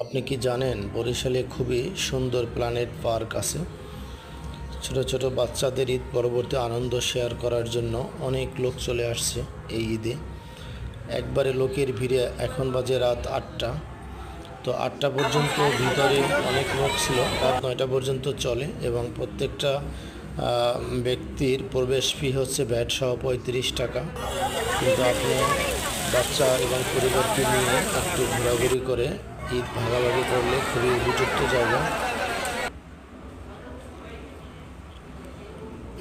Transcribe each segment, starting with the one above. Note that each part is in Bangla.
আপনি কি জানেন বরিশালে খুবই সুন্দর প্ল্যানেট পার্ক আছে। ছোট ছোট বাচ্চাদের ঈদ পরবর্তী আনন্দ শেয়ার করার জন্য অনেক লোক চলে আসছে এই ঈদে। একবারে লোকের ভিড়ে এখন বাজে রাত 8টা। তো 8টা পর্যন্ত ভিতরে অনেক লোক ছিল, রাত 9টা পর্যন্ত চলে এবং প্রত্যেকটা ব্যক্তির প্রবেশ ফি হচ্ছে ভ্যাট সহ 35 টাকা। কিন্তু আপনি বাচ্চা এবং পরিবারকে নিয়ে একটু ঘোরাঘুরি করে ঈদ ভাগাভাগি করলে খুবই উপযুক্ত জায়গা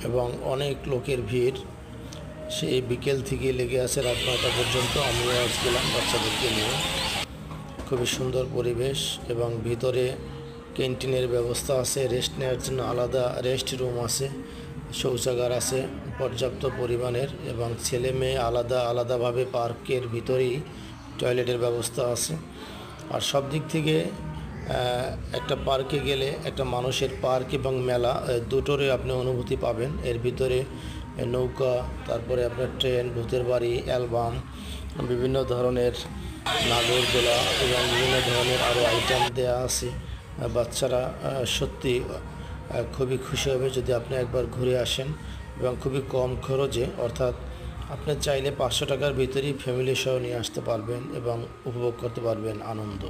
এবং অনেক লোকের ভিড় সেই বিকেল থেকে লেগে আছে রাত 9টা পর্যন্ত। আমিও আজ গেলাম বাচ্চাদেরকে নিয়ে। খুবই সুন্দর পরিবেশ এবং ভিতরে ক্যান্টিনের ব্যবস্থা আছে, রেস্ট নেওয়ার জন্য আলাদা রেস্ট রুম আছে, শৌচাগার আছে পর্যাপ্ত পরিমাণের এবং ছেলে মেয়ে আলাদা আলাদাভাবে পার্কের ভিতরেই টয়লেটের ব্যবস্থা আছে। আর সব দিক থেকে একটা পার্কে গেলে একটা মানুষের পার্ক এবং মেলা দুটোরই আপনি অনুভূতি পাবেন। এর ভিতরে নৌকা, তারপরে আপনার ট্রেন, ভূতের বাড়ি, অ্যালবাম, বিভিন্ন ধরনের নাগরদোলা এবং বিভিন্ন ধরনের আরও আইটেম দেওয়া আছে। বাচ্চারা সত্যি খুবই খুশি হবে যদি আপনি একবার ঘুরে আসেন এবং খুবই কম খরচে, অর্থাৎ আপনি চাইলে 500 টাকার ভিতরেই ফ্যামিলি সহ নিয়ে আসতে পারবেন এবং উপভোগ করতে পারবেন আনন্দ।